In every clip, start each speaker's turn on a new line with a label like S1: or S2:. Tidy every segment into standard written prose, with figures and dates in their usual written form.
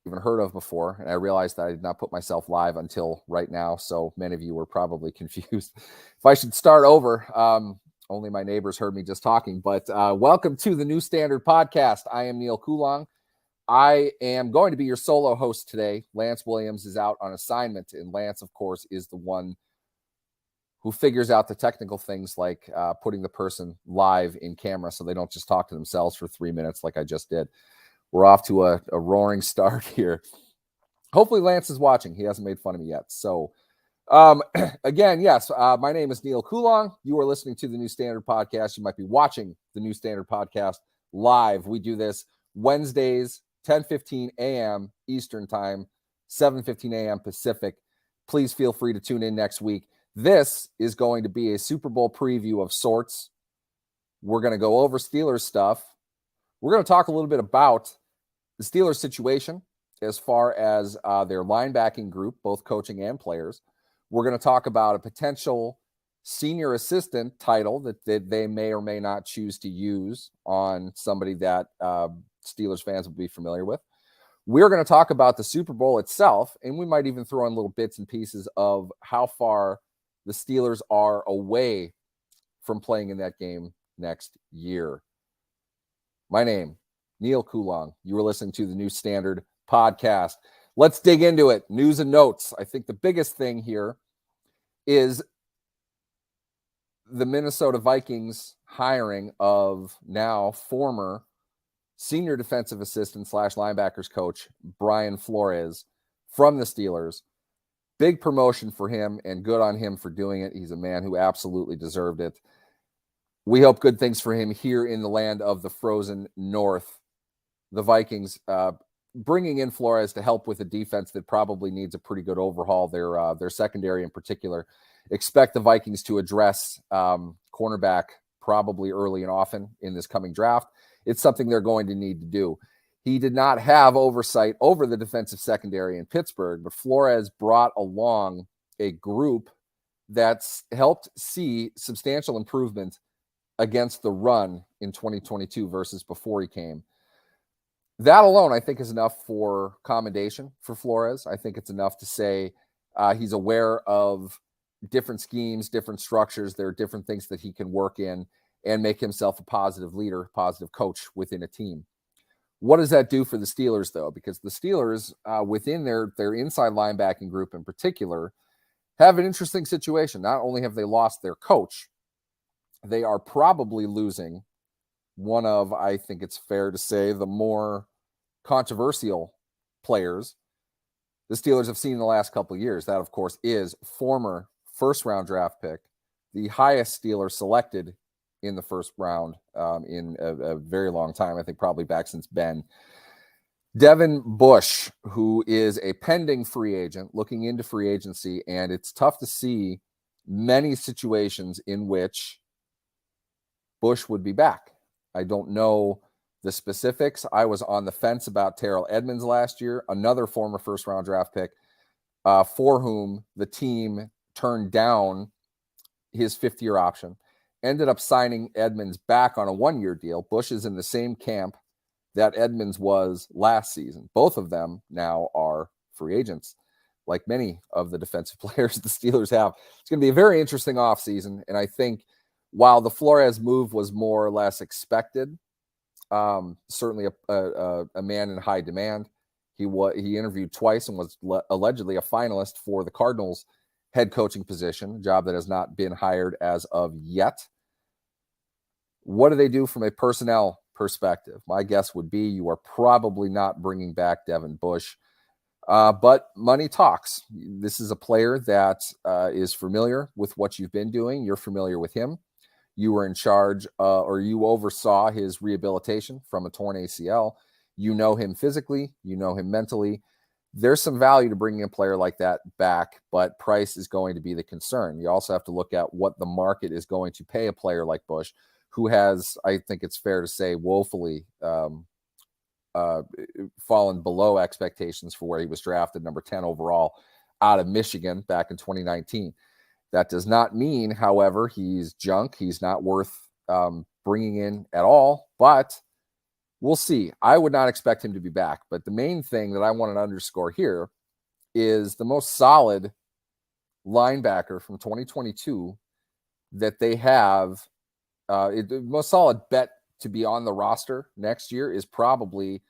S1: even heard of before, and I realized that I did not put myself live until right now, so many of you were probably confused. If I should start over, only my neighbors heard me just talking, but welcome to the New Standard Podcast. I am Neil Coulong. I am going to be your solo host today. Lance Williams is out on assignment, and Lance, of course, is the one who figures out the technical things like putting the person live in camera so they don't just talk to themselves for 3 minutes like I just did. We're off to a roaring start here. Hopefully Lance is watching. He hasn't made fun of me yet. So again, yes, my name is Neil Coulong. You are listening to the New Standard Podcast. You might be watching the New Standard Podcast live. We do this Wednesdays, 10:15 a.m. Eastern Time, 7:15 a.m. Pacific. Please feel free to tune in next week. This is going to be a Super Bowl preview of sorts. We're going to go over Steelers stuff. We're going to talk a little bit about the Steelers situation as far as their linebacking group, both coaching and players. We're going to talk about a potential senior assistant title that they may or may not choose to use on somebody that Steelers fans will be familiar with. We're going to talk about the Super Bowl itself, and we might even throw in little bits and pieces of how far the Steelers are away from playing in that game next year. My name, Neil Coulong. You are listening to the New Standard Podcast. Let's dig into it. News and notes. I think the biggest thing here is the Minnesota Vikings hiring of now former senior defensive assistant / linebackers coach Brian Flores from the Steelers. Big promotion for him, and good on him for doing it. He's a man who absolutely deserved it. We hope good things for him here in the land of the frozen north. The Vikings bringing in Flores to help with a defense that probably needs a pretty good overhaul. Their secondary in particular. Expect the Vikings to address cornerback probably early and often in this coming draft. It's something they're going to need to do. He did not have oversight over the defensive secondary in Pittsburgh, but Flores brought along a group that's helped see substantial improvement against the run in 2022 versus before he came. That alone, I think, is enough for commendation for Flores. I think it's enough to say he's aware of different schemes, different structures. There are different things that he can work in and make himself a positive leader, positive coach within a team. What does that do for the Steelers, though? Because the Steelers, within their inside linebacking group in particular, have an interesting situation. Not only have they lost their coach, they are probably losing one of, I think it's fair to say, the more controversial players the Steelers have seen in the last couple of years. That, of course, is former first-round draft pick, the highest Steeler selected in the first round in a very long time, I think probably back since Ben. Devin Bush, who is a pending free agent, looking into free agency, and it's tough to see many situations in which Bush would be back. I don't know the specifics. I was on the fence about Terrell Edmonds last year, another former first-round draft pick, for whom the team turned down his fifth-year option, ended up signing Edmonds back on a one-year deal. Bush is in the same camp that Edmonds was last season. Both of them now are free agents, like many of the defensive players the Steelers have. It's going to be a very interesting offseason, and I think while the Flores move was more or less expected, certainly a man in high demand. He interviewed twice and was allegedly a finalist for the Cardinals head coaching position, a job that has not been hired as of yet. What do they do from a personnel perspective? My guess would be you are probably not bringing back Devin Bush, but money talks. This is a player that is familiar with what you've been doing. You're familiar with him. You were in charge or you oversaw his rehabilitation from a torn ACL. You know him physically. You know him mentally. There's some value to bringing a player like that back, but price is going to be the concern. You also have to look at what the market is going to pay a player like Bush, who has, I think it's fair to say, woefully fallen below expectations for where he was drafted, number 10 overall out of Michigan back in 2019. That does not mean, however, he's junk. He's not worth bringing in at all, but We'll see. I would not expect him to be back, but the main thing that I want to underscore here is the most solid linebacker from 2022 that they have. The most solid bet to be on the roster next year is probably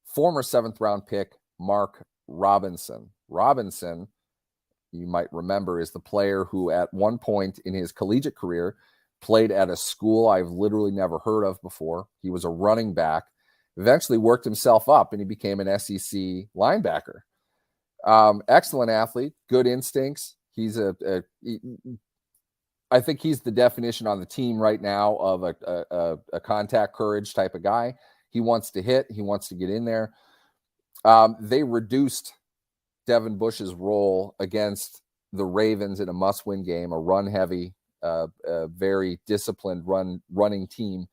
S1: former 7th round pick Mark Robinson. Robinson, you might remember, is the player who at one point in his collegiate career played at a school I've literally never heard of before. He was a running back, eventually worked himself up, and he became an SEC linebacker. Excellent athlete, good instincts. I think he's the definition on the team right now of a contact courage type of guy. He wants to hit. He wants to get in there. They reduced Devin Bush's role against the Ravens in a must-win game, a run-heavy, a very disciplined running team.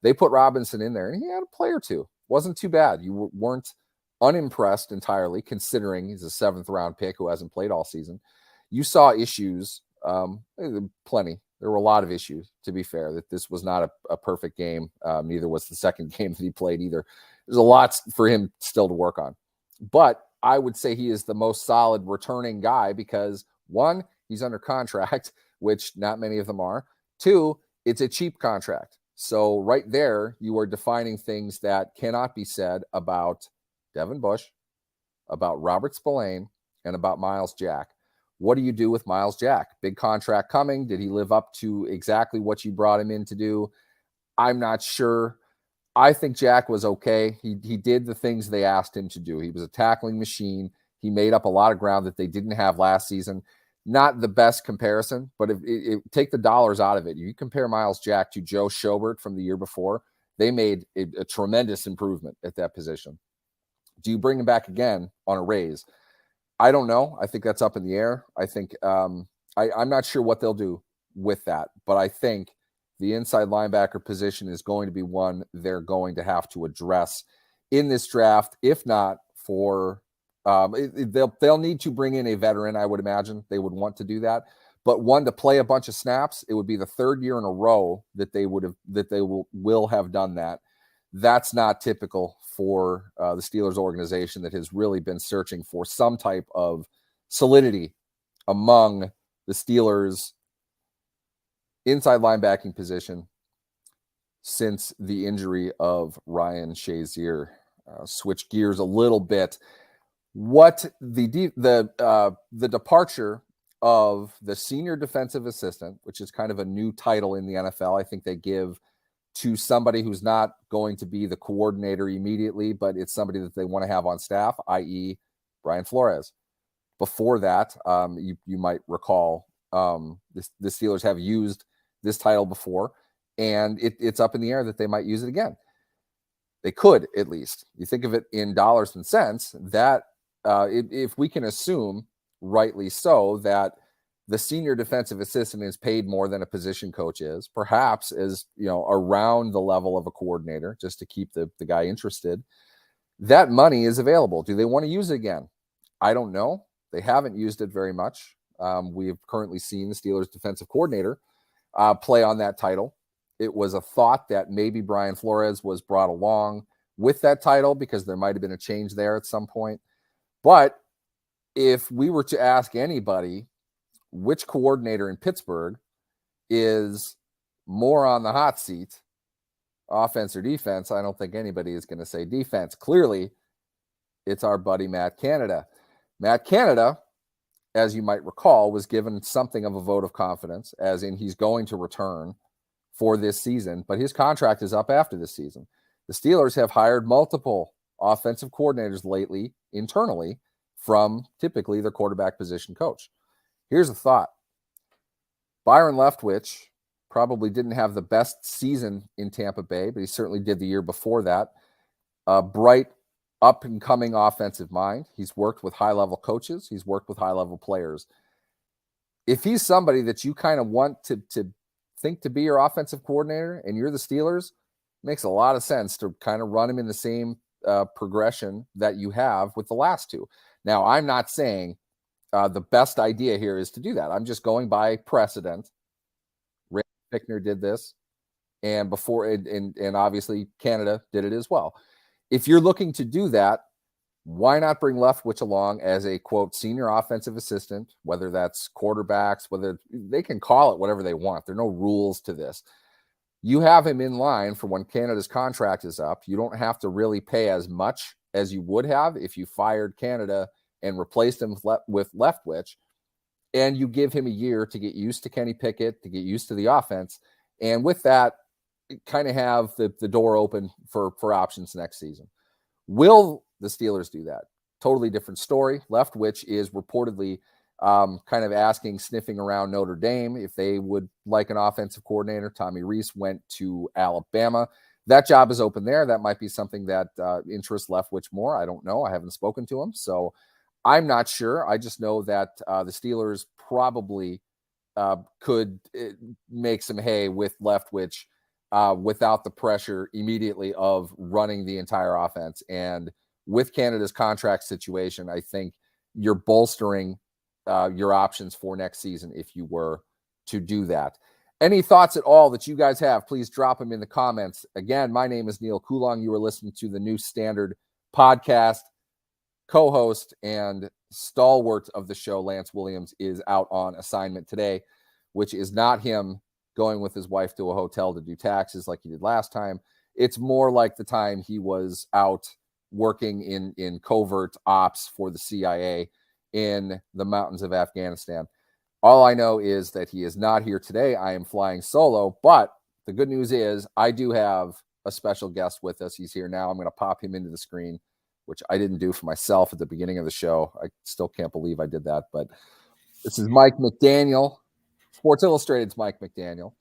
S1: They put Robinson in there, and he had a play or two. Wasn't too bad. You weren't unimpressed entirely, considering he's a 7th-round pick who hasn't played all season. You saw issues. Plenty. There were a lot of issues, to be fair, that this was not a perfect game. Neither was the second game that he played either. There's a lot for him still to work on. But I would say he is the most solid returning guy because, one, he's under contract, which not many of them are. Two, it's a cheap contract. So right there, you are defining things that cannot be said about Devin Bush, about Robert Spillane, and about Miles Jack. What do you do with Miles Jack? Big contract coming. Did he live up to exactly what you brought him in to do? I'm not sure. I think Jack was okay. He did the things they asked him to do. He was a tackling machine. He made up a lot of ground that they didn't have last season. Not the best comparison, but if take the dollars out of it. You compare Miles Jack to Joe Schobert from the year before. They made a tremendous improvement at that position. Do you bring him back again on a raise? I don't know. I think that's up in the air. I think I'm not sure what they'll do with that, but I think the inside linebacker position is going to be one they're going to have to address in this draft. If not for, they'll need to bring in a veteran. I would imagine they would want to do that, but one to play a bunch of snaps. It would be the 3rd year in a row that they will have done that. That's not typical for the Steelers organization that has really been searching for some type of solidity among the Steelers inside linebacking position since the injury of Ryan Shazier. Switch gears a little bit. What the departure of the senior defensive assistant, which is kind of a new title in the NFL, I think they give to somebody who's not going to be the coordinator immediately, but it's somebody that they want to have on staff, i.e. Brian Flores. Before that, you might recall the Steelers have used this title before, and it's up in the air that they might use it again. They could, at least. You think of it in dollars and cents, that if we can assume, rightly so, that the senior defensive assistant is paid more than a position coach is, perhaps is, around the level of a coordinator, just to keep the guy interested. That money is available. Do they want to use it again? I don't know. They haven't used it very much. We've currently seen the Steelers defensive coordinator play on that title. It was a thought that maybe Brian Flores was brought along with that title because there might have been a change there at some point. But if we were to ask anybody which coordinator in Pittsburgh is more on the hot seat, offense or defense, I don't think anybody is going to say defense. Clearly, it's our buddy Matt Canada. Matt Canada, as you might recall, was given something of a vote of confidence, as in he's going to return for this season, but his contract is up after this season. The Steelers have hired multiple offensive coordinators lately, internally, from typically their quarterback position coach. Here's a thought. Byron Leftwich probably didn't have the best season in Tampa Bay, but he certainly did the year before that. A bright, up-and-coming offensive mind. He's worked with high-level coaches. He's worked with high-level players. If he's somebody that you kind of want to think to be your offensive coordinator and you're the Steelers, it makes a lot of sense to kind of run him in the same progression that you have with the last two. Now, I'm not saying the best idea here is to do that. I'm just going by precedent. Ray Fickner did this. and before and obviously Canada did it as well. If you're looking to do that, why not bring Leftwich along as a, quote, senior offensive assistant, whether that's quarterbacks, whether they can call it whatever they want. There are no rules to this. You have him in line for when Canada's contract is up. You don't have to really pay as much as you would have if you fired Canada and replaced him with Leftwich. And you give him a year to get used to Kenny Pickett, to get used to the offense. And with that, kind of have the door open for options next season. Will the Steelers do that? Totally different story. Leftwich is reportedly kind of sniffing around Notre Dame if they would like an offensive coordinator. Tommy Rees went to Alabama. That job is open there. That might be something that interests Leftwich more. I don't know. I haven't spoken to him, so I'm not sure. I just know that the Steelers probably could make some hay with Leftwich without the pressure immediately of running the entire offense. And with Canada's contract situation, I think you're bolstering your options for next season if you were to do that. Any thoughts at all that you guys have, please drop them in the comments. Again, my name is Neil Coulong. You are listening to the New Standard podcast. Co-host and stalwart of the show, Lance Williams, is out on assignment today, which is not him going with his wife to a hotel to do taxes like he did last time. It's more like the time he was out working in covert ops for the CIA in the mountains of Afghanistan. All I know is that he is not here today. I am flying solo, but the good news is I do have a special guest with us. He's here now. I'm going to pop him into the screen, which I didn't do for myself at the beginning of the show. I still can't believe I did that, but this is Mike McDaniel. Sports Illustrated's Mike McDaniel.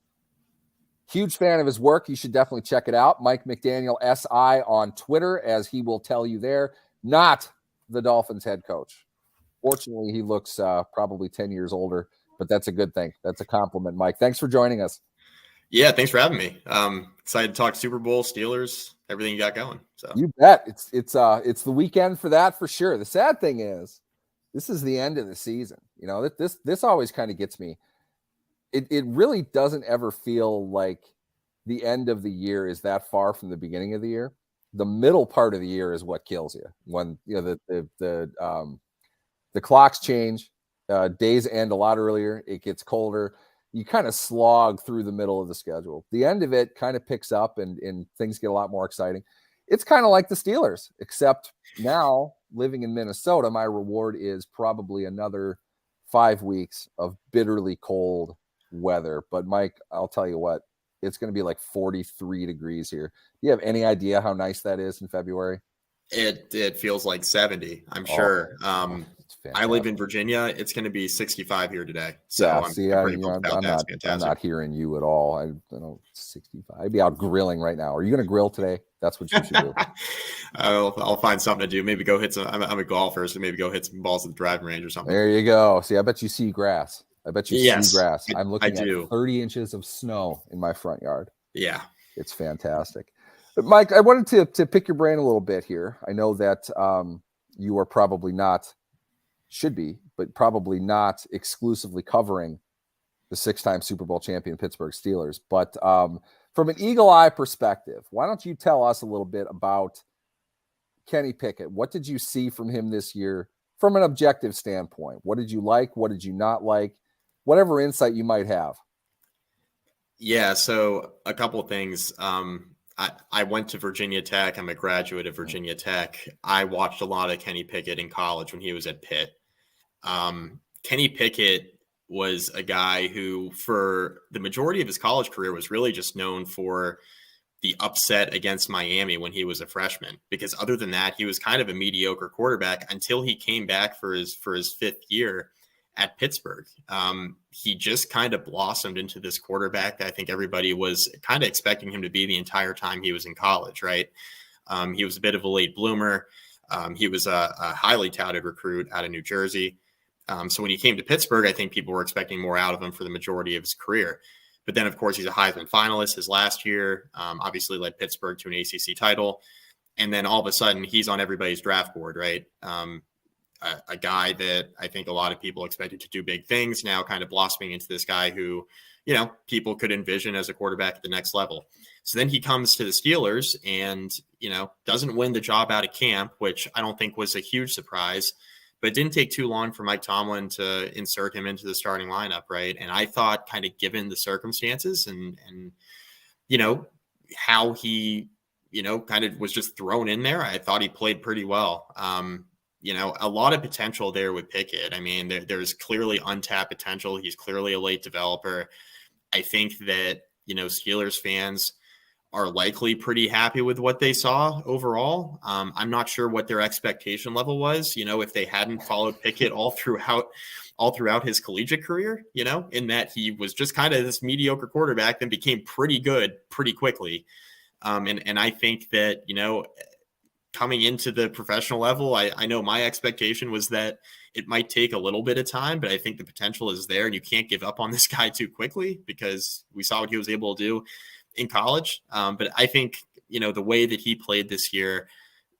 S1: Huge fan of his work. You should definitely check it out. Mike McDaniel SI on Twitter, as he will tell you there. Not the Dolphins head coach. Fortunately, he looks probably 10 years older, but that's a good thing. That's a compliment, Mike. Thanks for joining us.
S2: Yeah, thanks for having me. Excited to talk Super Bowl, Steelers, everything you got going. So
S1: you bet. It's the weekend for that for sure. The sad thing is, this is the end of the season. You know, this always kind of gets me. It really doesn't ever feel like the end of the year is that far from the beginning of the year. The middle part of the year is what kills you when the clocks change, days end a lot earlier. It gets colder. You kind of slog through the middle of the schedule. The end of it kind of picks up and things get a lot more exciting. It's kind of like the Steelers, except now living in Minnesota, my reward is probably another 5 weeks of bitterly cold weather. But Mike, I'll tell you what, it's going to be like 43 degrees here. Do you have any idea how nice that is in February?
S2: It feels like 70, I'm sure. I live in Virginia. It's going to be 65 here today. So
S1: yeah, I'm not hearing you at all. I don't know, 65. I'd be out grilling right now. Are you going to grill today? That's what you should do.
S2: I'll find something to do. Maybe go hit some. I'm a golfer, so maybe go hit some balls at the driving range or something.
S1: There you go. See, I bet you see grass. See grass. I'm looking
S2: at 30
S1: inches of snow in my front yard.
S2: Yeah,
S1: it's fantastic. But Mike, I wanted to pick your brain a little bit here. I know that you are probably not, should be, but probably not exclusively covering the 6-time Super Bowl champion Pittsburgh Steelers. But from an eagle eye perspective, why don't you tell us a little bit about Kenny Pickett? What did you see from him this year from an objective standpoint? What did you like? What did you not like? Whatever insight you might have.
S2: Yeah, so a couple of things. I went to Virginia Tech. I'm a graduate of Virginia Tech. I watched a lot of Kenny Pickett in college when he was at Pitt. Kenny Pickett was a guy who, for the majority of his college career, was really just known for the upset against Miami when he was a freshman. Because other than that, he was kind of a mediocre quarterback until he came back for his 5th year at Pittsburgh. He just kind of blossomed into this quarterback that I think everybody was kind of expecting him to be the entire time he was in college, right? He was a bit of a late bloomer. He was a highly touted recruit out of New Jersey. So when he came to Pittsburgh, I think people were expecting more out of him for the majority of his career. But then, of course, he's a Heisman finalist his last year, obviously led Pittsburgh to an ACC title. And then all of a sudden, he's on everybody's draft board, right? a guy that I think a lot of people expected to do big things, now kind of blossoming into this guy who, people could envision as a quarterback at the next level. So then he comes to the Steelers and, doesn't win the job out of camp, which I don't think was a huge surprise, but it didn't take too long for Mike Tomlin to insert him into the starting lineup, right? And I thought, kind of given the circumstances and how he, kind of was just thrown in there, I thought he played pretty well. A lot of potential there with Pickett. I mean, there's clearly untapped potential. He's clearly a late developer. I think that, Steelers fans are likely pretty happy with what they saw overall. I'm not sure what their expectation level was, if they hadn't followed Pickett all throughout his collegiate career, in that he was just kind of this mediocre quarterback, then became pretty good pretty quickly. And I think that, coming into the professional level, I know my expectation was that it might take a little bit of time, but I think the potential is there, and you can't give up on this guy too quickly because we saw what he was able to do in college. But I think, the way that he played this year,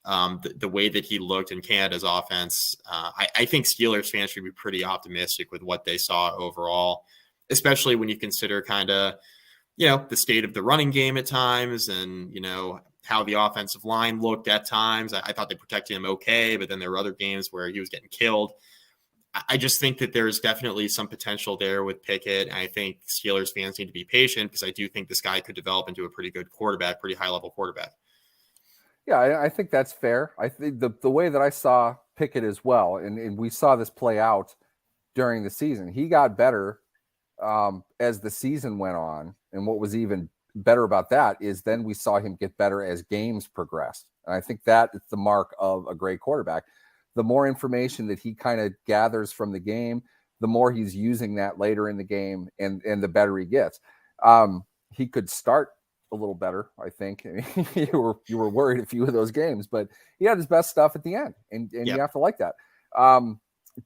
S2: the way that he looked in Canada's offense, I think Steelers fans should be pretty optimistic with what they saw overall, especially when you consider kind of, the state of the running game at times and, how the offensive line looked at times. I thought they protected him okay, but then there were other games where he was getting killed. I just think that there's definitely some potential there with Pickett. And I think Steelers fans need to be patient because I do think this guy could develop into a pretty good quarterback, pretty high-level quarterback.
S1: Yeah, I think that's fair. I think the way that I saw Pickett as well, and we saw this play out during the season, he got better as the season went on. And what was even better about that is then we saw him get better as games progressed. And I think that is the mark of a great quarterback. The more information that he kind of gathers from the game, the more he's using that later in the game and the better he gets. He could start a little better, I think. you were worried a few of those games, but he had his best stuff at the end, and yep. You have to like that.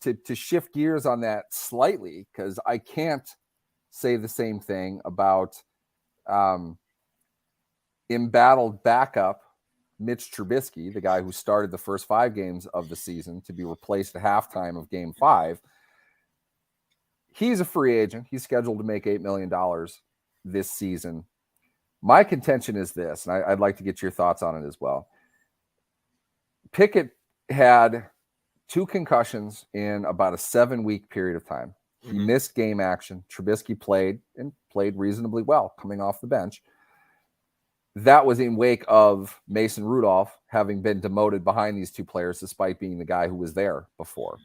S1: To shift gears on that slightly, because I can't say the same thing about embattled backup Mitch Trubisky, the guy who started the first 5 games of the season, to be replaced at halftime of game 5. He's a free agent. He's scheduled to make $8 million this season. My contention is this, and I'd like to get your thoughts on it as well. Pickett had 2 concussions in about a 7-week period of time. He missed game action. Trubisky played reasonably well coming off the bench. That was in wake of Mason Rudolph having been demoted behind these 2 players, despite being the guy who was there before.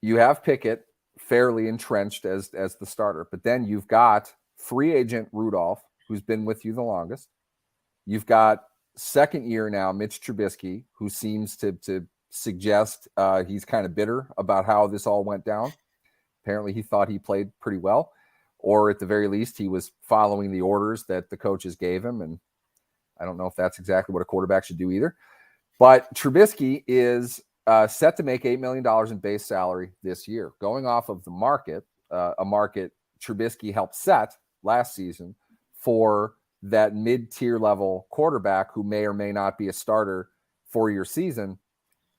S1: You have Pickett fairly entrenched as the starter, but then you've got free agent Rudolph, who's been with you the longest. You've got second year now, Mitch Trubisky, who seems to suggest he's kind of bitter about how this all went down. Apparently he thought he played pretty well, or at the very least he was following the orders that the coaches gave him. And I don't know if that's exactly what a quarterback should do either. But Trubisky is set to make $8 million in base salary this year, going off of the market, a market Trubisky helped set last season for that mid-tier level quarterback who may or may not be a starter for your season.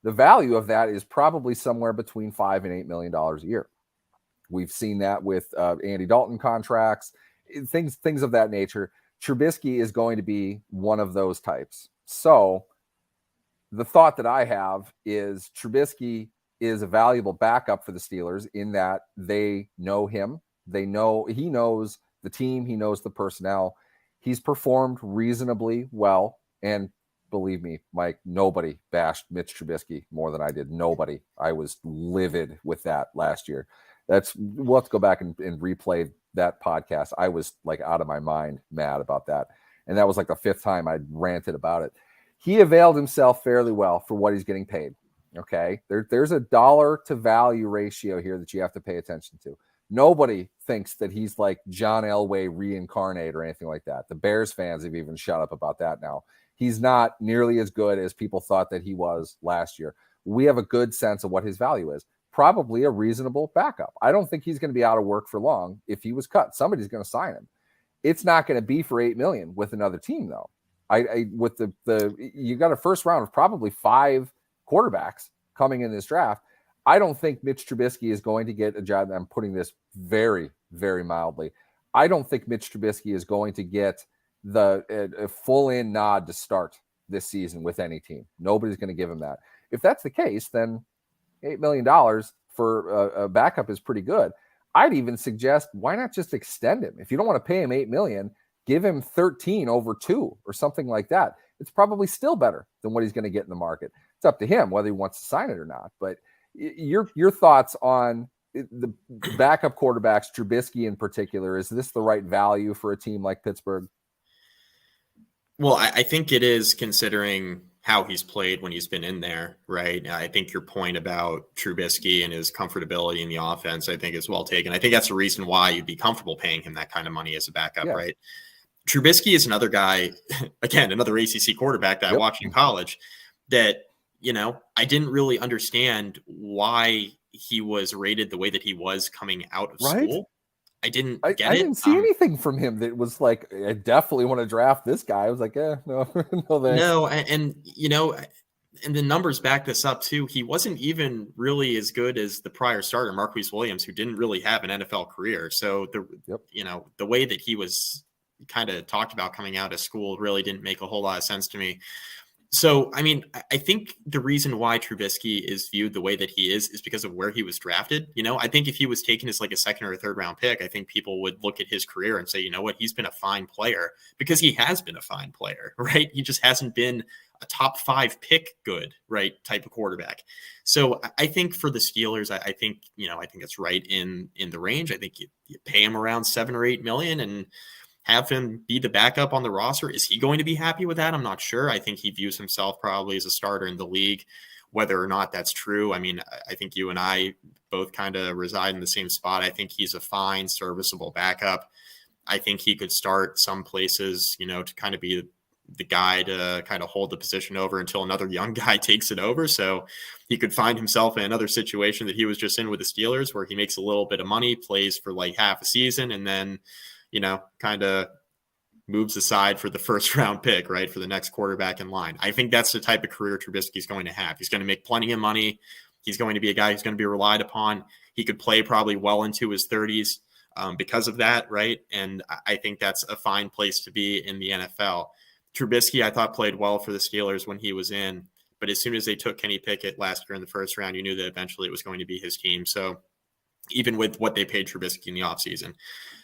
S1: The value of that is probably somewhere between $5 and $8 million a year. We've seen that with Andy Dalton contracts, things of that nature. Trubisky is going to be one of those types. So the thought that I have is Trubisky is a valuable backup for the Steelers in that they know him. He knows the team. He knows the personnel. He's performed reasonably well. And believe me, Mike, nobody bashed Mitch Trubisky more than I did. Nobody. I was livid with that last year. We'll have to go back and replay that podcast. I was like out of my mind mad about that. And that was like the 5th time I ranted about it. He availed himself fairly well for what he's getting paid. Okay. There's a dollar to value ratio here that you have to pay attention to. Nobody thinks that he's like John Elway reincarnate or anything like that. The Bears fans have even shut up about that now. He's not nearly as good as people thought that he was last year. We have a good sense of what his value is. Probably a reasonable backup. I don't think he's going to be out of work for long. If he was cut, somebody's going to sign him. It's not going to be for $8 million with another team, though. With you got a first round of probably 5 quarterbacks coming in this draft. I don't think Mitch Trubisky is going to get a job. I'm putting this very, very mildly. I don't think Mitch Trubisky is going to get a full-in nod to start this season with any team. Nobody's going to give him that. If that's the case, then $8 million for a backup is pretty good. I'd even suggest, why not just extend him? If you don't want to pay him $8 million, give him 13 over 2 or something like that. It's probably still better than what he's going to get in the market. It's up to him whether he wants to sign it or not. But your thoughts on the backup quarterbacks, Trubisky in particular, is this the right value for a team like Pittsburgh?
S2: Well, I think it is, considering how he's played when he's been in there, right? I think your point about Trubisky and his comfortability in the offense, I think, is well taken. I think that's the reason why you'd be comfortable paying him that kind of money as a backup, right? Trubisky is another guy, again, another ACC quarterback that I watched in college that, I didn't really understand why he was rated the way that he was coming out of school. I didn't get it.
S1: I didn't see anything from him that was like, I definitely want to draft this guy. I was like, no, no thanks.
S2: No, and the numbers back this up too. He wasn't even really as good as the prior starter, Marquise Williams, who didn't really have an NFL career. So the way that he was kind of talked about coming out of school really didn't make a whole lot of sense to me. So, I mean, I think the reason why Trubisky is viewed the way that he is because of where he was drafted. I think if he was taken as like a second or a third round pick, I think people would look at his career and say, you know what, he's been a fine player, because he has been a fine player, right? He just hasn't been a top 5 pick good, right, type of quarterback. So I think for the Steelers, I think it's right in the range. I think you pay him around $7 or $8 million and have him be the backup on the roster. Is he going to be happy with that? I'm not sure. I think he views himself probably as a starter in the league. Whether or not that's true, I mean, I think you and I both kind of reside in the same spot. I think he's a fine, serviceable backup. I think he could start some places, to kind of be the guy to kind of hold the position over until another young guy takes it over. So he could find himself in another situation that he was just in with the Steelers, where he makes a little bit of money, plays for like half a season, and then kind of moves aside for the first round pick, right, for the next quarterback in line. I think that's the type of career Trubisky's going to have. He's going to make plenty of money. He's going to be a guy who's going to be relied upon. He could play probably well into his 30s because of that, right? And I think that's a fine place to be in the NFL. Trubisky, I thought, played well for the Steelers when he was in, but as soon as they took Kenny Pickett last year in the first round, you knew that eventually it was going to be his team. So even with what they paid Trubisky in the offseason.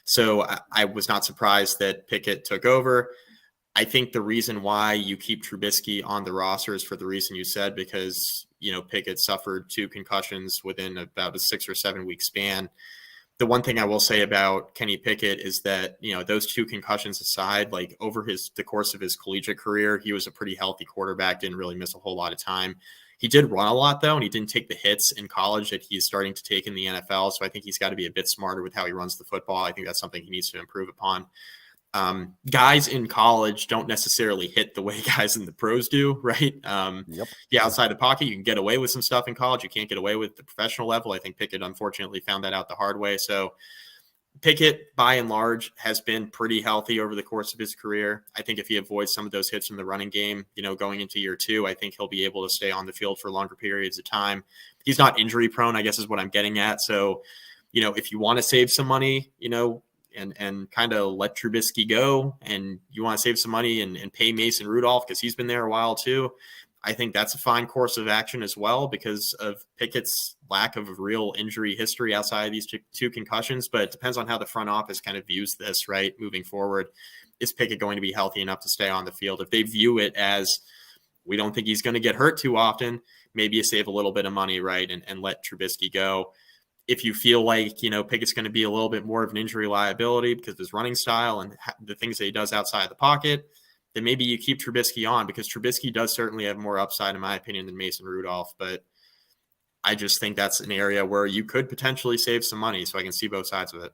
S2: So I was not surprised that Pickett took over. I think the reason why you keep Trubisky on the roster is for the reason you said, because, Pickett suffered 2 concussions within about a 6 or 7 week span. The one thing I will say about Kenny Pickett is that, those 2 concussions aside, like over the course of his collegiate career, he was a pretty healthy quarterback, didn't really miss a whole lot of time. He did run a lot, though, and he didn't take the hits in college that he's starting to take in the NFL. So I think he's got to be a bit smarter with how he runs the football. I think that's something he needs to improve upon. Guys in college don't necessarily hit the way guys in the pros do, right? Yeah, outside the pocket, you can get away with some stuff in college. You can't get away with the professional level. I think Pickett, unfortunately, found that out the hard way. So Pickett, by and large, has been pretty healthy over the course of his career. I think if he avoids some of those hits from the running game, going into year 2, I think he'll be able to stay on the field for longer periods of time. He's not injury prone, I guess is what I'm getting at. So, if you want to save some money, and kind of let Trubisky go, and you want to save some money and pay Mason Rudolph because he's been there a while too, I think that's a fine course of action as well, because of Pickett's lack of real injury history outside of these 2 concussions. But it depends on how the front office kind of views this, right? Moving forward, is Pickett going to be healthy enough to stay on the field? If they view it as, we don't think he's going to get hurt too often, maybe you save a little bit of money, right? And let Trubisky go. If you feel like, Pickett's going to be a little bit more of an injury liability because of his running style and the things that he does outside the pocket, then maybe you keep Trubisky on, because Trubisky does certainly have more upside, in my opinion, than Mason Rudolph. But I just think that's an area where you could potentially save some money. So I can see both sides of it.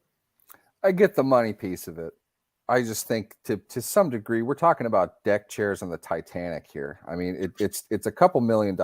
S1: I get the money piece of it. I just think to some degree, we're talking about deck chairs on the Titanic here. I mean, it's a couple $1 million.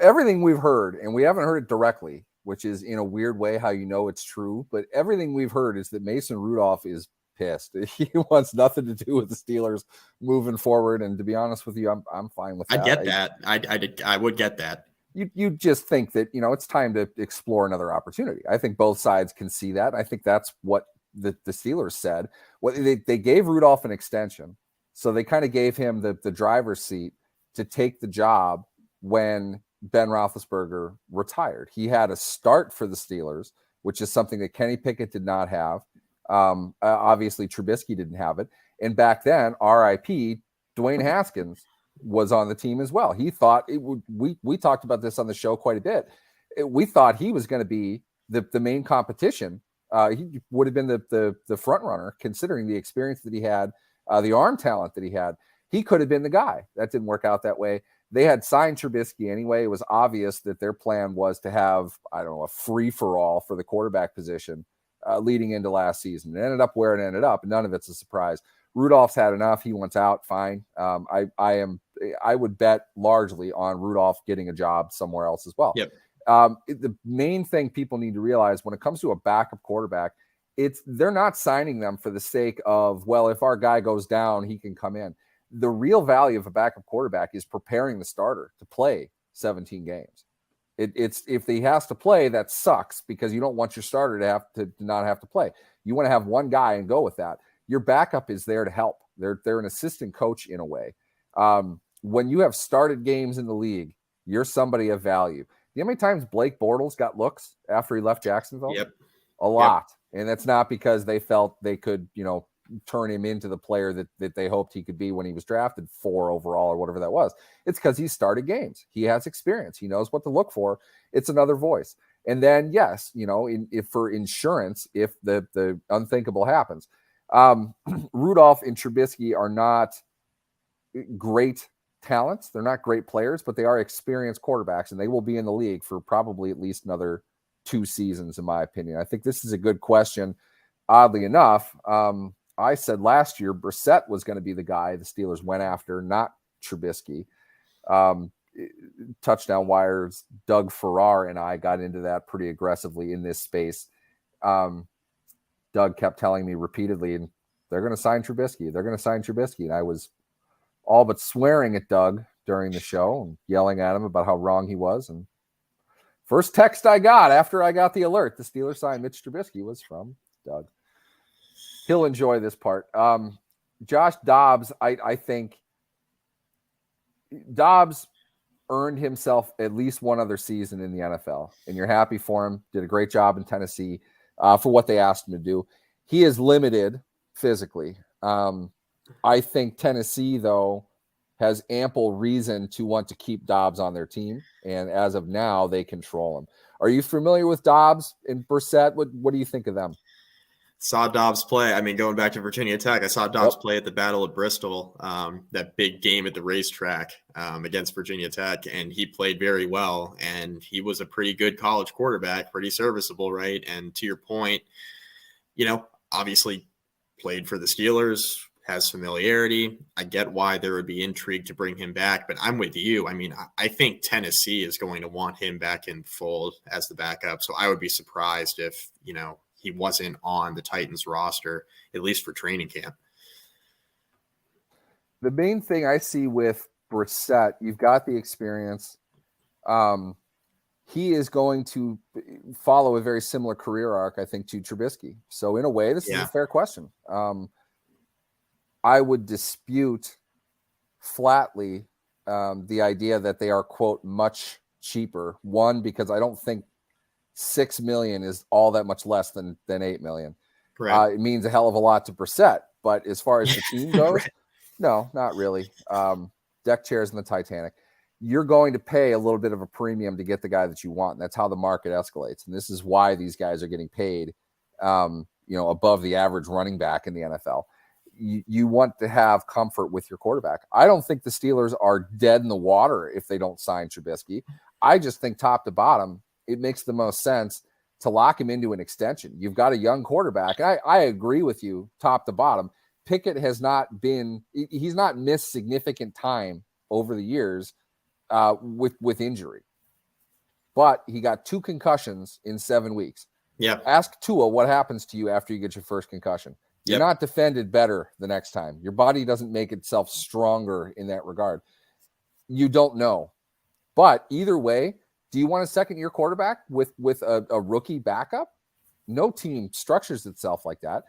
S1: Everything we've heard, and we haven't heard it directly, which is in a weird way how it's true, but everything we've heard is that Mason Rudolph is pissed. He wants nothing to do with the Steelers moving forward. And to be honest with you, I'm fine with that.
S2: I get that. I would get that.
S1: you just think that, it's time to explore another opportunity. I think both sides can see that. I think that's what the Steelers said. What they gave Rudolph an extension, so they kind of gave him the driver's seat to take the job when Ben Roethlisberger retired. He had a start for the Steelers, which is something that Kenny Pickett did not have. Obviously, Trubisky didn't have it. And back then, R.I.P., Dwayne Haskins was on the team as well. He thought it would. We talked about this on the show quite a bit. We thought he was going to be the main competition. He would have been the front runner, considering the experience that he had, the arm talent that he had. He could have been the guy. That didn't work out that way. They had signed Trubisky anyway. It was obvious that their plan was to have, a free-for-all for the quarterback position leading into last season. It ended up where it ended up. None of it's a surprise. Rudolph's had enough. He wants out. Fine. I would bet largely on Rudolph getting a job somewhere else as well.
S2: Yep.
S1: The main thing people need to realize when it comes to a backup quarterback, they're not signing them for the sake of, well, if our guy goes down, he can come in. The real value of a backup quarterback is preparing the starter to play 17 games. It's if he has to play, that sucks, because you don't want your starter to not have to play. You want to have one guy and go with that. Your backup is there to help. They're an assistant coach in a way. When you have started games in the league, you're somebody of value. You know how many times Blake Bortles got looks after he left Jacksonville?
S2: Yep.
S1: A lot. Yep. And that's not because they felt they could, turn him into the player that they hoped he could be when he was drafted 4 overall or whatever that was. It's because he started games. He has experience. He knows what to look for. It's another voice. And then, yes, if for insurance, if the unthinkable happens. Rudolph and Trubisky are not great talents. They're not great players, but they are experienced quarterbacks, and they will be in the league for probably at least another 2 seasons, in my opinion. I think this is a good question. Oddly enough, I said last year Brissett was going to be the guy the Steelers went after, not Trubisky. Touchdown Wires, Doug Farrar and I got into that pretty aggressively in this space. Doug kept telling me repeatedly, and they're going to sign Trubisky. They're going to sign Trubisky. And I was all but swearing at Doug during the show and yelling at him about how wrong he was. And first text I got after I got the alert, the Steelers signed Mitch Trubisky, was from Doug. He'll enjoy this part. Josh Dobbs, I think Dobbs earned himself at least one other season in the NFL, and you're happy for him. Did a great job in Tennessee for what they asked him to do. He is limited physically. I think Tennessee, though, has ample reason to want to keep Dobbs on their team, and as of now, they control him. Are you familiar with Dobbs and Brissett? What do you think of them?
S2: Saw Dobbs play. I mean, going back to Virginia Tech, I saw Dobbs play at the Battle of Bristol, that big game at the racetrack against Virginia Tech, and he played very well. And he was a pretty good college quarterback, pretty serviceable, right? And to your point, obviously played for the Steelers, has familiarity. I get why there would be intrigue to bring him back, but I'm with you. I mean, I think Tennessee is going to want him back in fold as the backup. So I would be surprised if, he wasn't on the Titans roster, at least for training camp.
S1: The main thing I see with Brissett, you've got the experience. He is going to follow a very similar career arc, I think, to Trubisky. So in a way, this is a fair question. I would dispute flatly the idea that they are, quote, much cheaper. One, because I don't think $6 million is all that much less than $8 million. It means a hell of a lot to Brissett, but as far as the team goes, no, not really. Deck chairs in the Titanic. You're going to pay a little bit of a premium to get the guy that you want. And that's how the market escalates. And this is why these guys are getting paid, above the average running back in the NFL. You want to have comfort with your quarterback. I don't think the Steelers are dead in the water if they don't sign Trubisky. I just think top to bottom, it makes the most sense to lock him into an extension. You've got a young quarterback. I agree with you top to bottom. Pickett he's not missed significant time over the years with injury, but he got 2 concussions in 7 weeks.
S2: Yeah.
S1: Ask Tua what happens to you after you get your first concussion. You're not defended better the next time. Your body doesn't make itself stronger in that regard. You don't know. But either way, Do you want a second-year quarterback with a rookie backup? No team structures itself like that.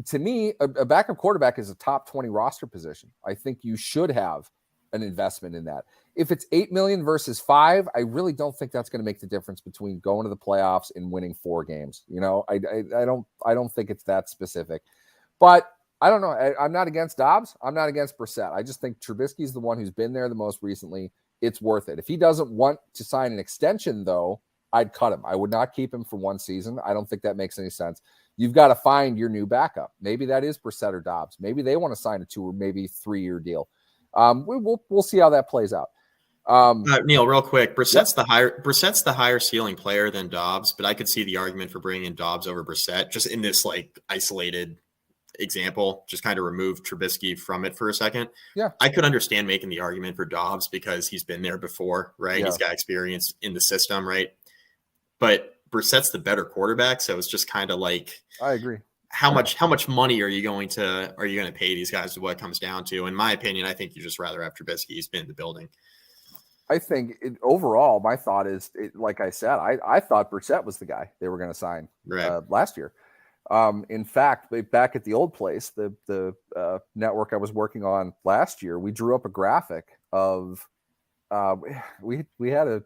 S1: To me, a backup quarterback is a top 20 roster position. I think you should have an investment in that. If it's $8 million versus $5 million, I really don't think that's going to make the difference between going to the playoffs and winning 4 games. I don't think it's that specific. But I don't know. I'm not against Dobbs. I'm not against Brissett. I just think Trubisky's the one who's been there the most recently. It's worth it. If he doesn't want to sign an extension, though, I'd cut him. I would not keep him for 1 season. I don't think that makes any sense. You've got to find your new backup. Maybe that is Brissett or Dobbs. Maybe they want to sign a 2 or maybe 3-year deal. We'll see how that plays out.
S2: Neil, real quick, Brissett's the higher ceiling player than Dobbs, but I could see the argument for bringing in Dobbs over Brissett just in this like isolated example. Just kind of remove Trubisky from it for a second.
S1: Yeah,
S2: I could understand making the argument for Dobbs because he's been there before, right? Yeah. He's got experience in the system, right? But Brissett's the better quarterback, so it's just kind of like,
S1: I agree.
S2: How much money are you going to pay these guys? Is what it comes down to. In my opinion, I think you just rather have Trubisky. He's been in the building.
S1: I think overall, my thought is, like I said, I thought Brissett was the guy they were going to sign last year. In fact, back at the old place, the network I was working on last year, we drew up a graphic of we had a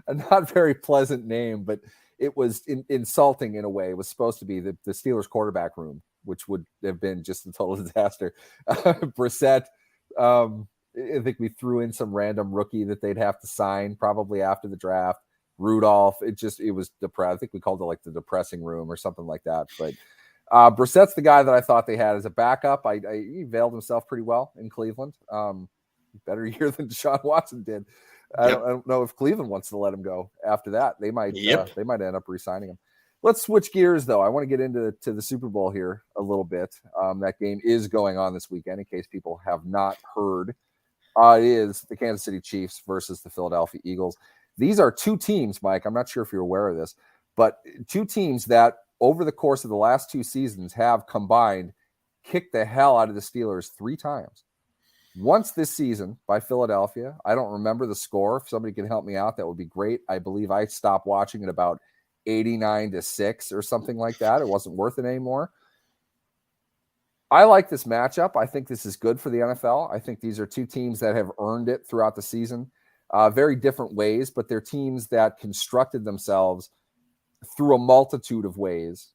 S1: a not very pleasant name, but it was insulting in a way. It was supposed to be the Steelers quarterback room, which would have been just a total disaster. Brissett, I think we threw in some random rookie that they'd have to sign probably after the draft. Rudolph, it was depressed. I think we called it like the depressing room or something like that. But Brissett's the guy that I thought they had as a backup. He veiled himself pretty well in Cleveland. Better year than Deshaun Watson did. I don't know if Cleveland wants to let him go after that. They might end up re-signing him. Let's switch gears, though. I want to get into the Super Bowl here a little bit. That game is going on this weekend, in case people have not heard. It is the Kansas City Chiefs versus the Philadelphia Eagles. These are 2 teams, Mike. I'm not sure if you're aware of this, but 2 teams that over the course of the last 2 seasons have combined kicked the hell out of the Steelers 3 times. Once this season by Philadelphia. I don't remember the score. If somebody can help me out, that would be great. I believe I stopped watching at about 89-6 or something like that. It wasn't worth it anymore. I like this matchup. I think this is good for the NFL. I think these are 2 teams that have earned it throughout the season. Very different ways, but they're teams that constructed themselves through a multitude of ways.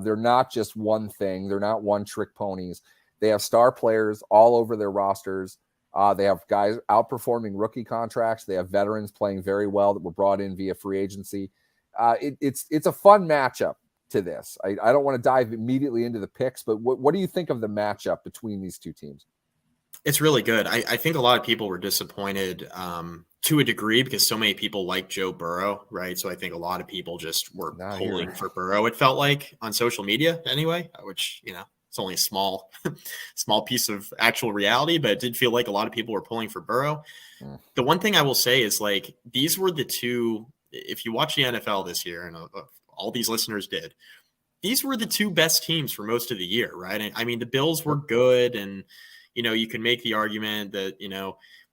S1: They're not just one thing. They're not one-trick ponies. They have star players all over their rosters. They have guys outperforming rookie contracts. They have veterans playing very well that were brought in via free agency. It's a fun matchup to this. I don't want to dive immediately into the picks, but what do you think of the matchup between these 2 teams?
S2: It's really good. I think a lot of people were disappointed to a degree because so many people like Joe Burrow, right? So I think a lot of people just were pulling for Burrow, it felt like, on social media anyway, which, it's only a small piece of actual reality, but it did feel like a lot of people were pulling for Burrow. The one thing I will say is, like, these were the 2, if you watch the NFL this year, and all these listeners did, these were the 2 best teams for most of the year, right? And I mean, the Bills were good, and, you can make the argument that,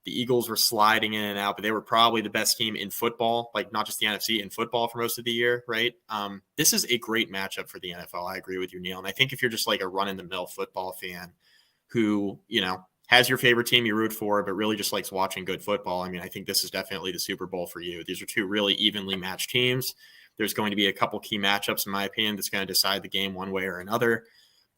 S2: the Eagles were sliding in and out, but they were probably the best team in football, like not just the NFC, in football for most of the year, right? This is a great matchup for the NFL. I agree with you, Neil. And I think if you're just like a run-in-the-mill football fan who, has your favorite team you root for, but really just likes watching good football, I mean, I think this is definitely the Super Bowl for you. These are 2 really evenly matched teams. There's going to be a couple key matchups, in my opinion, that's going to decide the game one way or another.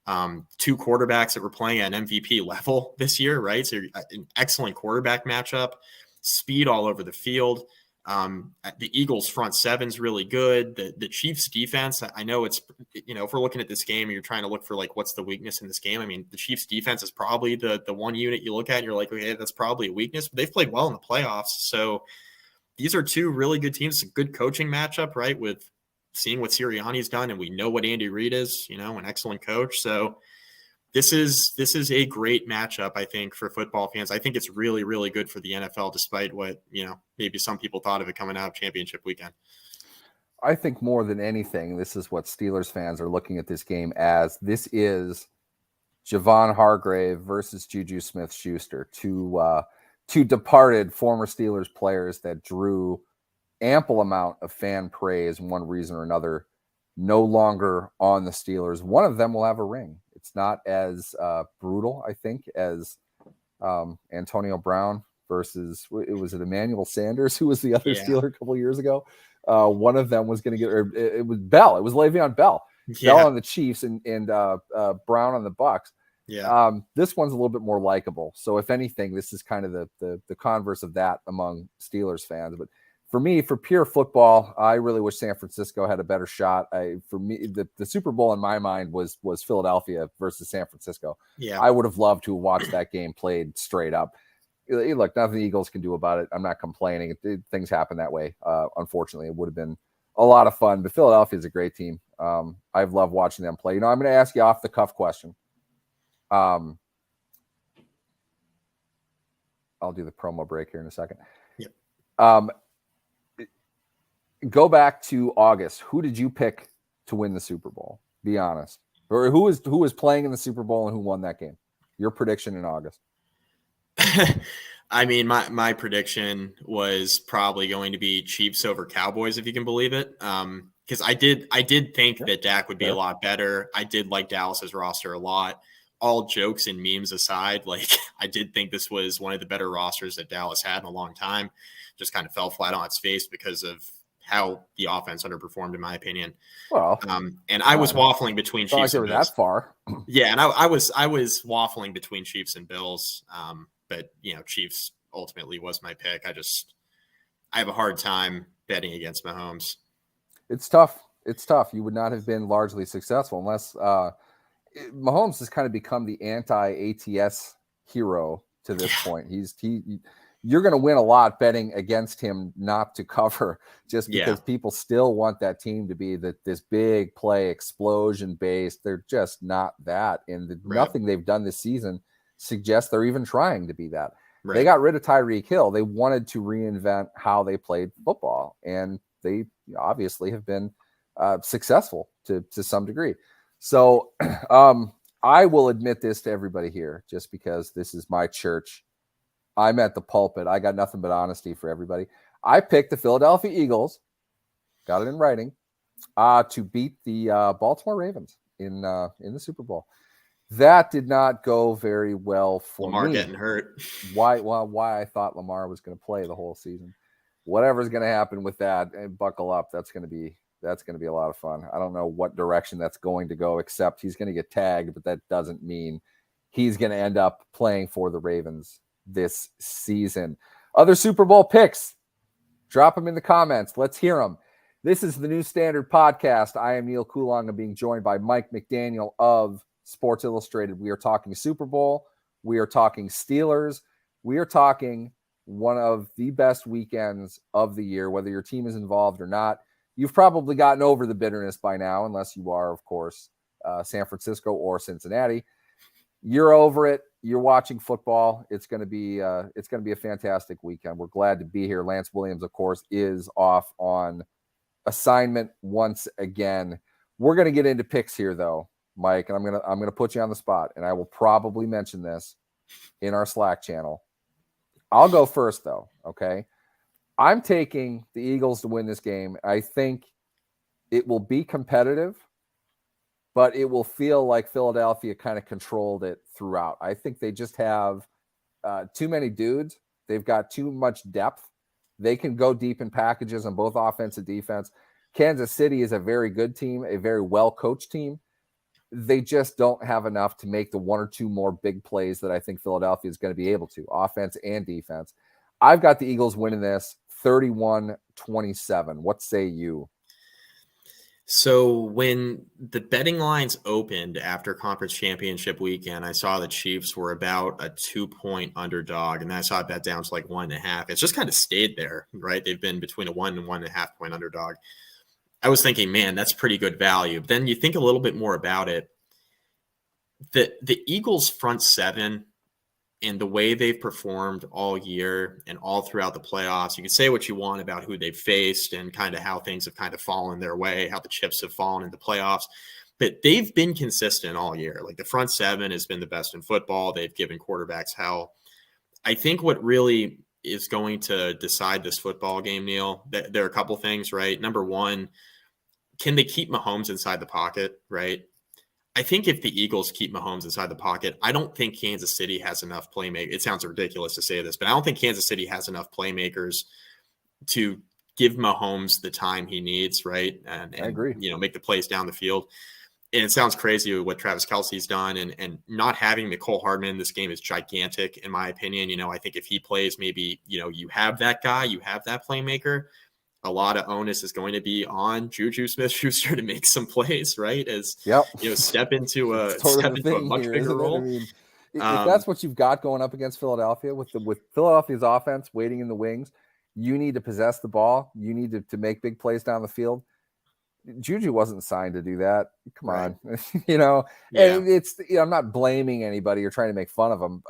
S2: 2 quarterbacks that were playing at an MVP level this year, right? So an excellent quarterback matchup, speed all over the field. The Eagles front 7's really good. The Chiefs defense, I know it's, if we're looking at this game and you're trying to look for like, what's the weakness in this game? I mean, the Chiefs defense is probably the one unit you look at and you're like, okay, that's probably a weakness, but they've played well in the playoffs. So these are 2 really good teams. It's a good coaching matchup, right? With seeing what Sirianni's done, and we know what Andy Reid is, an excellent coach. So this is a great matchup, I think, for football fans. I think it's really, really good for the NFL, despite what, maybe some people thought of it coming out of championship weekend.
S1: I think more than anything, this is what Steelers fans are looking at this game as. This is Javon Hargrave versus Juju Smith-Schuster, two departed former Steelers players that drew ample amount of fan praise, one reason or another, no longer on the Steelers. One of them will have a ring. It's not as brutal, I think, as Antonio Brown versus, it was Emmanuel Sanders, who was the other Steeler a couple of years ago. One of them was going to get, or it was Bell. It was Le'Veon Bell.
S2: Yeah.
S1: Bell on the Chiefs and Brown on the Bucks.
S2: Yeah.
S1: This one's a little bit more likable. So if anything, this is kind of the converse of that among Steelers fans. But for me, for pure football, I really wish San Francisco had a better shot. For me, the Super Bowl in my mind was Philadelphia versus San Francisco.
S2: Yeah.
S1: I would have loved to watch that game played straight up. Look, nothing the Eagles can do about it. I'm not complaining. Things happen that way. Unfortunately, it would have been a lot of fun. But Philadelphia is a great team. I've loved watching them play. I'm going to ask you off the cuff question. I'll do the promo break here in a second.
S2: Yep.
S1: Go back to August. Who did you pick to win the Super Bowl? Be honest. Or who was playing in the Super Bowl and who won that game? Your prediction in August.
S2: I mean, my prediction was probably going to be Chiefs over Cowboys, if you can believe it. Because I did think that Dak would be a lot better. I did like Dallas's roster a lot. All jokes and memes aside, like I did think this was one of the better rosters that Dallas had in a long time. Just kind of fell flat on its face because of how the offense underperformed, in my opinion.
S1: Well,
S2: and I was waffling between Chiefs and Bills.
S1: That far.
S2: Yeah, and I was waffling between Chiefs and Bills. But Chiefs ultimately was my pick. I have a hard time betting against Mahomes.
S1: It's tough. You would not have been largely successful unless Mahomes has kind of become the anti-ATS hero to this point. You're going to win a lot betting against him not to cover, just because people still want that team to be this big play explosion based. They're just not that. And nothing they've done this season suggests they're even trying to be that. Right. They got rid of Tyreek Hill. They wanted to reinvent how they played football, and they obviously have been successful to some degree. So I will admit this to everybody here, just because this is my church. I'm at the pulpit. I got nothing but honesty for everybody. I picked the Philadelphia Eagles, got it in writing, to beat the Baltimore Ravens in the Super Bowl. That did not go very well for
S2: Lamar
S1: me.
S2: Getting hurt.
S1: Why I thought Lamar was going to play the whole season. Whatever's going to happen with that, and buckle up. That's going to be a lot of fun. I don't know what direction that's going to go, except he's going to get tagged, but that doesn't mean he's going to end up playing for the Ravens this season. Other Super Bowl picks, drop them in the comments. Let's hear them. This is the New Standard Podcast. I am Neil Coulong. I'm being joined by Mike McDaniel of Sports Illustrated. We are talking Super Bowl. We are talking Steelers. We are talking one of the best weekends of the year, whether your team is involved or not. You've probably gotten over the bitterness by now, unless you are, of course, San Francisco or Cincinnati. You're over it. You're watching football. It's going to be a fantastic weekend. We're glad to be here. Lance Williams, of course, is off on assignment once again. We're going to get into picks here, though, Mike, and I'm going to put you on the spot, and I will probably mention this in our Slack channel. I'll go first, though. Okay. I'm taking the Eagles to win this game. I think it will be competitive, but it will feel like Philadelphia kind of controlled it throughout. I think they just have too many dudes. They've got too much depth. They can go deep in packages on both offense and defense. Kansas City is a very good team, a very well-coached team. They just don't have enough to make the one or two more big plays that I think Philadelphia is going to be able to, offense and defense. I've got the Eagles winning this 31-27. What say you?
S2: So when the betting lines opened after conference championship weekend, I saw the Chiefs were about a 2-point underdog, and then I saw it bet down to like 1.5. It's just kind of stayed there, right? They've been between a 1 and 1.5 point underdog. I was thinking, man, that's pretty good value. But then you think a little bit more about it. The Eagles' front seven and the way they've performed all year and all throughout the playoffs, you can say what you want about who they've faced and kind of how things have kind of fallen their way, how the chips have fallen in the playoffs. But they've been consistent all year. Like the front seven has been the best in football. They've given quarterbacks hell. I think what really is going to decide this football game, Neil, there are a couple things, right? Number one, can they keep Mahomes inside the pocket, right? I think if the Eagles keep Mahomes inside the pocket, I don't think Kansas City has enough playmakers. It sounds ridiculous to say this, but I don't think Kansas City has enough playmakers to give Mahomes the time he needs, right? And
S1: I agree.
S2: Make the plays down the field. And it sounds crazy what Travis Kelce's done, and not having Mecole Hardman in this game is gigantic, in my opinion. I think if he plays, maybe, you have that guy, you have that playmaker. A lot of onus is going to be on Juju Smith-Schuster to make some plays, right? As step into a much bigger role.
S1: I mean, if that's what you've got going up against Philadelphia, with Philadelphia's offense waiting in the wings, you need to possess the ball. You need to make big plays down the field. Juju wasn't signed to do that. Come on, And it's I'm not blaming anybody or trying to make fun of him.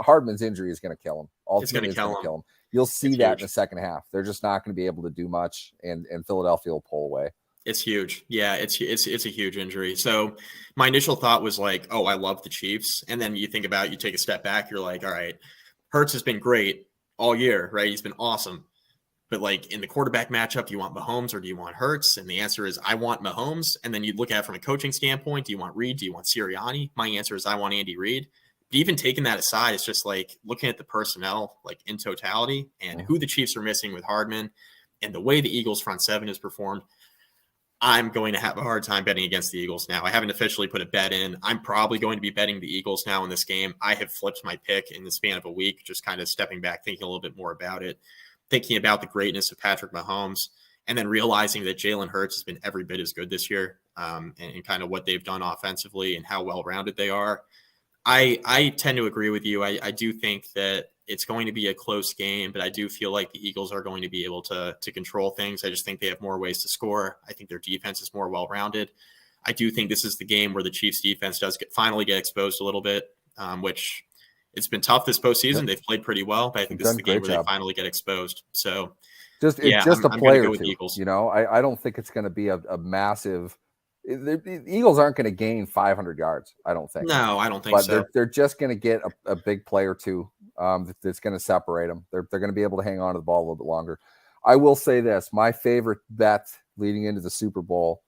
S1: Hardman's injury is going to kill him.
S2: It's going to kill him.
S1: You'll see that in the second half. They're just not going to be able to do much, and Philadelphia will pull away.
S2: It's huge. Yeah, it's a huge injury. So my initial thought was like, oh, I love the Chiefs. And then you take a step back, you're like, all right, Hurts has been great all year, right? He's been awesome. But like in the quarterback matchup, do you want Mahomes or do you want Hurts? And the answer is I want Mahomes. And then you look at it from a coaching standpoint. Do you want Reed? Do you want Sirianni? My answer is I want Andy Reid. But even taking that aside, it's just like looking at the personnel like in totality and who the Chiefs are missing with Hardman and the way the Eagles front seven has performed. I'm going to have a hard time betting against the Eagles now. I haven't officially put a bet in. I'm probably going to be betting the Eagles now in this game. I have flipped my pick in the span of a week, just kind of stepping back, thinking a little bit more about it, thinking about the greatness of Patrick Mahomes, and then realizing that Jalen Hurts has been every bit as good this year, and kind of what they've done offensively and how well-rounded they are. I tend to agree with you. I do think that it's going to be a close game, but I do feel like the Eagles are going to be able to control things. I just think they have more ways to score. I think their defense is more well-rounded. I do think this is the game where the Chiefs defense does finally get exposed a little bit, which it's been tough this postseason. They've played pretty well, but I think this is the game where they finally get exposed. So
S1: it's just a player or two. I don't think it's going to be a massive. The Eagles aren't going to gain 500 yards. I don't think.
S2: No, I don't think so.
S1: They're just going to get a big play or two that's going to separate them. They're going to be able to hang on to the ball a little bit longer. I will say this: my favorite bet leading into the Super Bowl,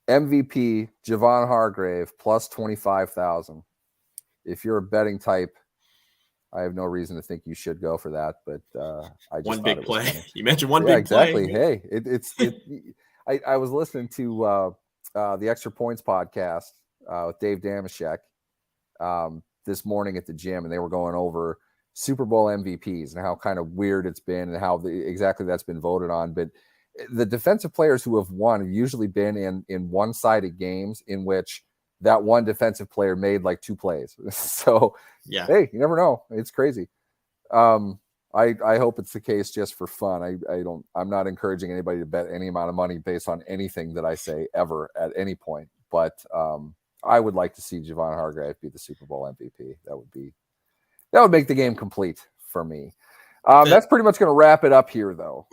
S1: MVP Javon Hargrave plus 25,000. If you're a betting type, I have no reason to think you should go for that. But I just
S2: one big play. You mentioned one big
S1: exactly.
S2: play.
S1: Hey, I was listening to the Extra Points podcast with Dave Damashek this morning at the gym, and they were going over Super Bowl MVPs and how kind of weird it's been and how exactly that's been voted on. But the defensive players who have won have usually been in one-sided games in which that one defensive player made like two plays. So, hey, you never know. It's crazy. I hope it's the case just for fun. I'm not encouraging anybody to bet any amount of money based on anything that I say ever at any point. But I would like to see Javon Hargrave be the Super Bowl MVP. That would make the game complete for me. That's pretty much going to wrap it up here, though.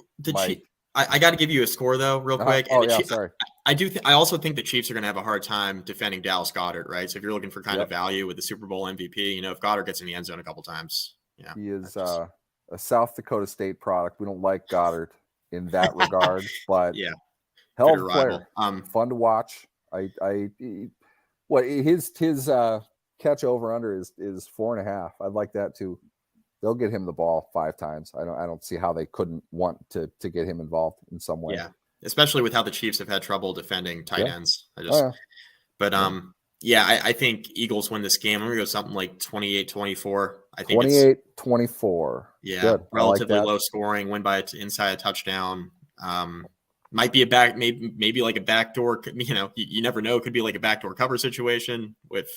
S2: I got to give you a score though, real quick.
S1: Sorry.
S2: I also think the Chiefs are going to have a hard time defending Dallas Goedert, right? So if you're looking for kind of value with the Super Bowl MVP, if Goddard gets in the end zone a couple times,
S1: he is a South Dakota State product. We don't like Goddard in that regard, but hell of a player. Fun to watch. His catch over under is 4.5. I'd like that too. They'll get him the ball 5 times. I don't see how they couldn't want to get him involved in some way.
S2: Yeah, especially with how the Chiefs have had trouble defending tight ends. I think Eagles win this game. I'm going to go something like 28-24. I think
S1: 28-24.
S2: Yeah,
S1: good.
S2: Relatively low scoring, win by inside a touchdown. Might be maybe like a backdoor. You never know. It could be like a backdoor cover situation with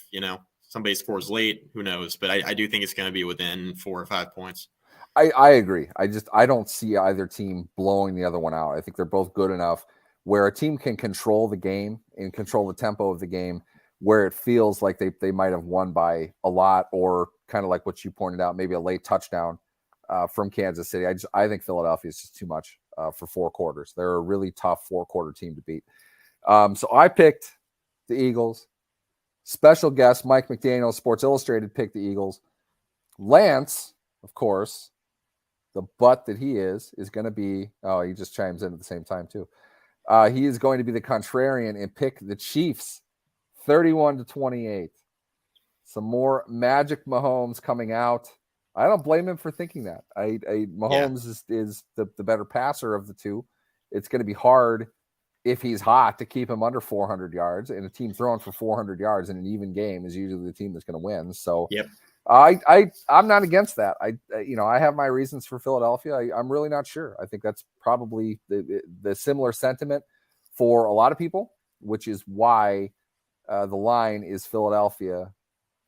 S2: somebody scores late. Who knows? But I do think it's going to be within 4 or 5 points.
S1: I agree. I don't see either team blowing the other one out. I think they're both good enough where a team can control the game and control the tempo of the game, where it feels like they might have won by a lot, or kind of like what you pointed out, maybe a late touchdown from Kansas City. I think Philadelphia is just too much for 4 quarters. They're a really tough 4-quarter team to beat. So I picked the Eagles. Special guest Mike McDaniel, Sports Illustrated, picked the Eagles. Lance, of course, the butt that he is going to be, oh, he just chimes in at the same time too. He is going to be the contrarian and pick the Chiefs 31-28. Some more Magic Mahomes coming out. I don't blame him for thinking that. Mahomes is the better passer of the two. It's going to be hard if he's hot to keep him under 400 yards, and a team throwing for 400 yards in an even game is usually the team that's going to win. So I'm not against that. I have my reasons for Philadelphia. I'm really not sure. I think that's probably the similar sentiment for a lot of people, which is why the line is Philadelphia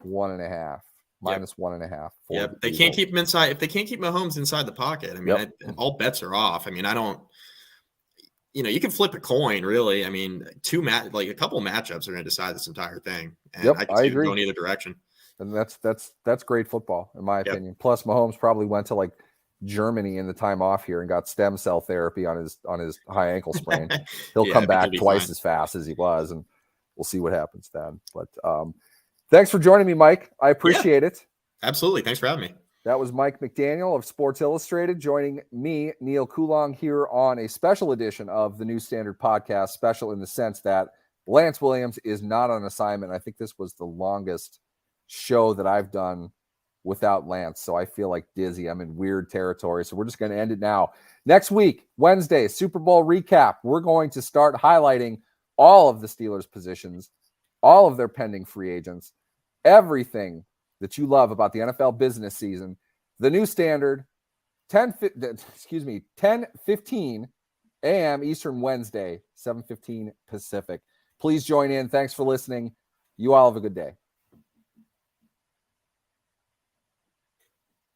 S1: 1.5. Minus 1.5.
S2: Yep. They can't keep him inside. If they can't keep Mahomes inside the pocket, I mean, all bets are off. I mean, you can flip a coin, really. I mean, a couple of matchups are going to decide this entire thing. And I can see it going either direction.
S1: And that's great football, in my opinion. Plus, Mahomes probably went to like Germany in the time off here and got stem cell therapy on his high ankle sprain. He'll come back twice as fast as he was, and we'll see what happens then. But thanks for joining me, Mike. I appreciate it.
S2: Absolutely. Thanks for having me. That
S1: was Mike McDaniel of Sports Illustrated joining me, Neil Coulong, here on a special edition of the New Standard Podcast. Special in the sense that Lance Williams is not on assignment. I think this was the longest show that I've done without Lance, so I feel like dizzy. I'm in weird territory, so we're just going to end it now. Next week, Wednesday, Super Bowl recap. We're going to start highlighting all of the Steelers' positions, all of their pending free agents, everything that you love about the NFL business season. The New Standard, 10:15 a.m. Eastern Wednesday, 7:15 Pacific. Please join in. Thanks for listening. You all have a good day.